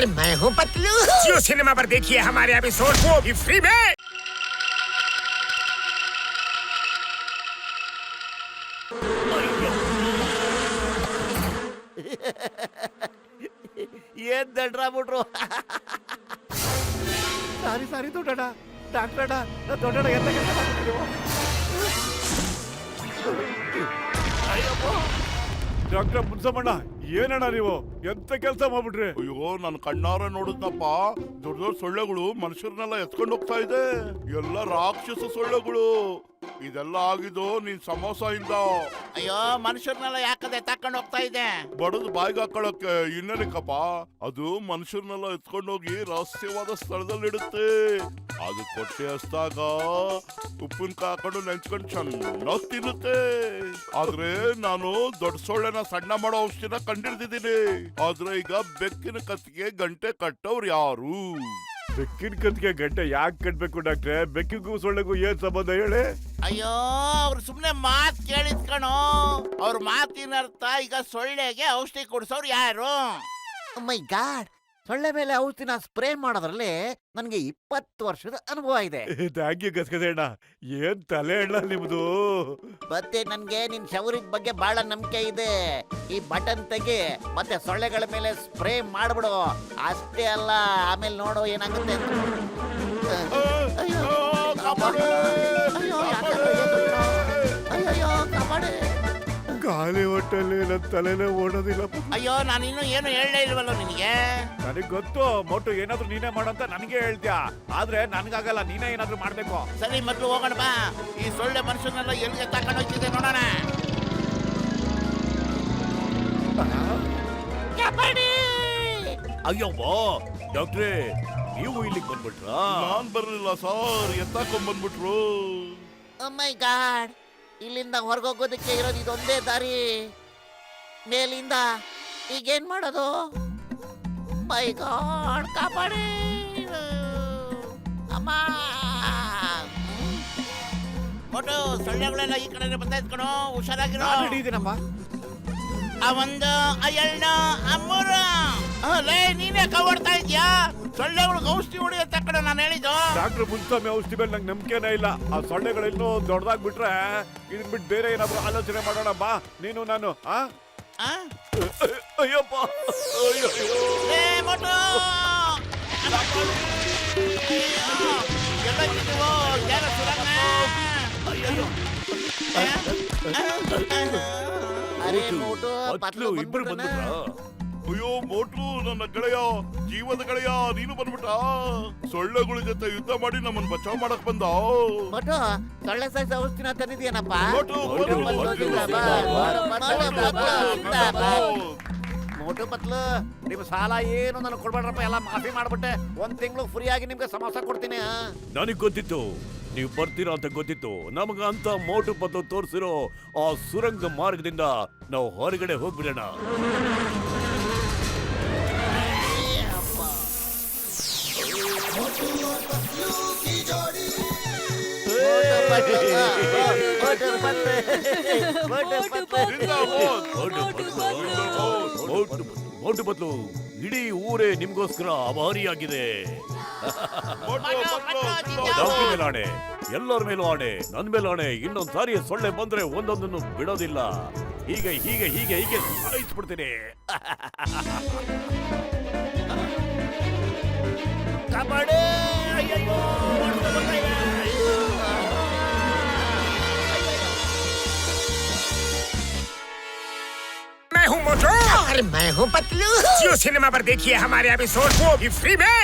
अरे मैं हूँ पतलू। जियो सिनेमा पर देखिए हमारे एपिसोड, वो भी फ्री में। ಏನ್ ದಡ್ರ ಬಿಟ್ರು. ಸಾರಿ ದೊಡ್ಡಣ್ಣ, ಡಾಕ್ಟರ್ ದೊಡ್ಡಣ್ಣ ಎಂತ ಕೆಲಸ ಮಾಡ್ತಿದ್ದೀರಿ? ಡಾಕ್ಟರ್ ಮುನ್ಸಮ್ಮಣ್ಣ, ಏನಣ್ಣ ನೀವು ಎಂತ ಕೆಲಸ ಮಾಡ್ಬಿಟ್ರಿ? ಅಯ್ಯೋ, ನನ್ ಕಣ್ಣಾರ ನೋಡಿದ್ನಪ್ಪ. ದೊಡ್ಡ ದೊಡ್ಡ ಸೊಳ್ಳೆಗಳು ಮನುಷ್ಯರನ್ನೆಲ್ಲ ಎತ್ಕೊಂಡು ಹೋಗ್ತಾ ಇದೆ. ಎಲ್ಲ ರಾಕ್ಷಸ ಸೊಳ್ಳೆಗಳು. ಇದೆಲ್ಲ ಆಗಿದ್ದು ನಿನ್ ಸಮೋಸ ಇಂದ. ಅಯ್ಯೋ, ಮನುಷ್ಯರನ್ನೆಲ್ಲ ಯಾಕದೆ ತಕೊಂಡು ಹೋಗ್ತಾ ಇದೆ? ಬಡದು ಬಾಯಿಗೆ ಹಾಕೊಳಕ್ಕೆ ಇನ್ನೇನಕ್ಕಪ್ಪ. ಅದು ಮನುಷ್ಯರನ್ನೆಲ್ಲ ಎತ್ಕೊಂಡು ಹೋಗಿ ರಹಸ್ಯವಾದ ಸ್ಥಳದಲ್ಲಿ ಇಡುತ್ತೆ. ಅದು ಕೊಟ್ಟೆ ಹಸ್ದಾಗ ಉಪ್ಪಿನಕಾಯಿ ಹಾಕೊಂಡು ನೆಂಚ್ಕೊಂಡು ಚೆನ್ನಾಗಿ ತಿನ್ನುತ್ತೆ. ಆದ್ರೆ ನಾನು ದೊಡ್ಡ ಸೊಳ್ಳೆನ ಸಣ್ಣ ಮಾಡೋ ಔಷಧಿನ ಕಂಡಿಡ್ದಿದ್ದೀನಿ. ಆದ್ರೆ ಈಗ ಬೆಕ್ಕಿನ ಕತ್ತಿಗೆ ಗಂಟೆ ಕಟ್ಟೋರು ಯಾರು? ಬೆಕ್ಕಿನ ಕತ್ತಿಗೆ ಗಂಟೆ ಯಾಕೆ ಕಟ್ಬೇಕು ಡಾಕ್ಟ್ರೆ? ಬೆಕ್ಕಿಗೂ ಸೊಳ್ಳೆಗೂ ಏನ್ ಸಂಬಂಧ ಹೇಳಿ? ಅಯ್ಯೋ, ಅವ್ರು ಸುಮ್ನೆ ಮಾತ್ ಕೇಳಿದ್ ಕಣೋ. ಅವ್ರ ಮಾತಿನ ಅರ್ಥ ಈಗ ಸೊಳ್ಳೆಗೆ ಔಷಧಿ ಕೊಡ್ಸೋರು ಯಾರು? ಮೈ ಗಾಡ್, ಸೊಳ್ಳೆ ಮೇಲೆ ಔಷಧಿನ ಸ್ಪ್ರೇ ಮಾಡೋದ್ರಲ್ಲಿ ನನಗೆ 20 ವರ್ಷದ ಅನುಭವ ಇದೆ. ಥ್ಯಾಂಕ್ ಯು ಗಸಗಸೆ ಅಣ್ಣ. ಏನ್ ತಲೆ ಅಣ್ಣ ನಿಮ್ದು. ಮತ್ತೆ ನನ್ಗೆ ನಿನ್ ಶೌರ್ಯದ ಬಗ್ಗೆ ಬಹಳ ನಂಬಿಕೆ ಇದೆ. ಈ ಬಟನ್ ತೆಗಿ ಮತ್ತೆ ಸೊಳ್ಳೆಗಳ ಮೇಲೆ ಸ್ಪ್ರೇ ಮಾಡ್ಬಿಡು. ಅಷ್ಟೇ ಅಲ್ಲ, ಆಮೇಲೆ ನೋಡು ಏನಾಗುತ್ತೆ ಅಂತ. ಅಯ್ಯೋ, ಕಾಪಾಡು. ಅಯ್ಯೋ, ಅಯ್ಯೋ, ಕಾಪಾಡು. ಖಾಲಿ ಹೊಟ್ಟೆಲ್ಲಿ ನನ್ನ ತಲೆನೇ ಓಡೋದಿಲ್ಲ. ಅಯ್ಯೋ, ನಾನಿನ್ನು ಏನು ಹೇಳಲೇ ಇಲ್ವಲ್ಲ ನಿನಗೆ. ನನಗ್ ಗೊತ್ತು ಮೋಟು, ಏನಾದ್ರು ನೀನೇ ಮಾಡಂತ ನನಗೆ ಹೇಳ್ತೀಯ. ಆದ್ರೆ ನನ್ಗಾಗಲ್ಲ, ನೀನೇ ಏನಾದ್ರು ಮಾಡ್ಬೇಕು. ಸರಿ, ಮೊದ್ಲು ಹೋಗೋಣ ಬಾ. ಈ ಸೊಳ್ಳೆ ಮನುಷ್ಯನೆಲ್ಲ ಎಲ್ಲಿಗೆ ತಕೊಂಡು ಹೋಗ್ತಿದೆ ನೋಡೋಣ. ಅಯ್ಯೋ ಡಾಕ್ಟ್ರೇ, ನೀವು ಇಲ್ಲಿಗೆ ಬಂದ್ಬಿಟ್ರಾ? ನಾನ್ ಬರ್ಲಿಲ್ಲ ಸರ್, ಎತ್ತಾಕೊಂಡ್ ಬಂದ್ಬಿಟ್ರು. ಮೈ ಗಾಡ್, ಇಲ್ಲಿಂದ ಹೊರಗೋಗೋದಕ್ಕೆ ಇರೋದು ಇದೊಂದೇ ದಾರಿ. ಮೇಲಿಂದ ಈಗೇನ್ ಮಾಡೋದು? ಮೈ ಗಾಡ್, ಕಾಪಾಡಿ ಅಮ್ಮ. ಒಟ್ಟು ಸೊಳ್ಳೆಗಳೆಲ್ಲ ಈ ಕಡೆ ಬರ್ತಾ ಇದ್ಕಣೋ, ಹುಷಾರಾಗಿರೋ. ಹಿಡಿದೀನಮ್ಮ. ಆ ಒಂದು, ಆ ಎರಡು, ಆ ಮೂರು. ಲೇ, ನೀನೇ ಕವಡ್ತಾ ಇದ್ಯಾ? ಸೊಳ್ಳೆಗಳಿಗೆ ಔಷಧಿ ಹೊಡಿಯತ್ತ ಕಡೆ ನಾನು ಹೇಳಿದ್ದು. ಡಾಕ್ಟರ್ ಮುನ್ಸ್ವಾಮಿ ಔಷಧಿ ಮೇಲೆ ನಂಗೆ ನಂಬಿಕೆನೇ ಇಲ್ಲ. ಆ ಸೊಳ್ಳೆಗಳು ಇನ್ನೂ ದೊಡ್ಡದಾಗ್ಬಿಟ್ರೆ ಇದನ್ ಬಿಟ್ಟು ಬೇರೆ ಏನಾದ್ರು ಆಲೋಚನೆ ಮಾಡೋಣ ಬಾ, ನೀನು ನಾನು. ಅಯ್ಯಪ್ಪ, ಲೇ ಮೊಟ್ಟು, ಎಲ್ಲ ತಿನ್ನುವು, ಯಾರ ಸುರನ್ನ. ಅರೆ ಮೋಟು, ಪತ್ಲು ಇಬ್ರು ಬಂದ್ಬಿಟ್ರಾ? ಅಯ್ಯೋ ಮೋಟ್ರು, ನನ್ನ ಗೆಳೆಯ, ಜೀವದ ಗೆಳೆಯ, ನೀನು ಬಂದ್ಬಿಟ್ಟ. ಸೊಳ್ಳೆಗಳ ಜೊತೆ ಯುದ್ಧ ಮಾಡಿ ನಮ್ಮನ್ನ ಬಚಾವ್ ಮಾಡಕ್ ಬಂದ. ಮೋಟು, ಸೊಳ್ಳೆ ಸಾಯಿಸೋ ಔಷಧಿನ ತಂದಿದ್ಯೇನಪ್ಪ? ಮೋಟು ಪತ್ಲು, ನಿಮ್ ಸಾಲ ಏನು ನನಗೆ ಕೊಡ್ಬೇಡ್ರಪ್ಪ, ಎಲ್ಲ ಮಾಫಿ ಮಾಡ್ಬಿಟ್ಟೆ. 1 ತಿಂಗಳು ಫ್ರೀ ಆಗಿ ನಿಮ್ಗೆ ಸಮೋಸ ಕೊಡ್ತೀನಿ. ನನಗ್ ಗೊತ್ತಿತ್ತು ನೀವು ಬರ್ತೀರಾ ಅಂತ ಗೊತ್ತಿತ್ತು. ನಮಗ ಅಂತ ಮೋಟು ಪತ್ಲು ತೋರಿಸಿರೋ ಆ ಸುರಂಗ ಮಾರ್ಗದಿಂದ ನಾವು ಹೊರಗಡೆ ಹೋಗ್ಬಿಡೋಣ. ಮೋಟು ಪತ್ಲು, ಇಡೀ ಊರೇ ನಿಮ್ಗೋಸ್ಕರ ಅಭಾರಿಯಾಗಿದೆ. ಡಾಕ್ಟರ್ ಮೇಲೆ ಆಣೆ, ಎಲ್ಲರ ಮೇಲೂ ಆಣೆ, ನನ್ ಮೇಲೆ ಆಣೆ. ಇನ್ನೊಂದ್ ಸಾರಿ ಸೊಳ್ಳೆ ಬಂದ್ರೆ ಒಂದೊಂದನ್ನು ಬಿಡೋದಿಲ್ಲ. ಹೀಗೆ ಹೀಗೆ ಹೀಗೆ ಹೀಗೆ ಸಾಯಿಸ್ಬಿಡ್ತೀನಿ. ಕಾಪಾಡು. ಅಯ್ಯಯ್ಯೋ, मैं हूँ मोटू। अरे मैं हूँ पतलू। जियो सिनेमा पर देखिए हमारे एपिसोड, वो भी फ्री में।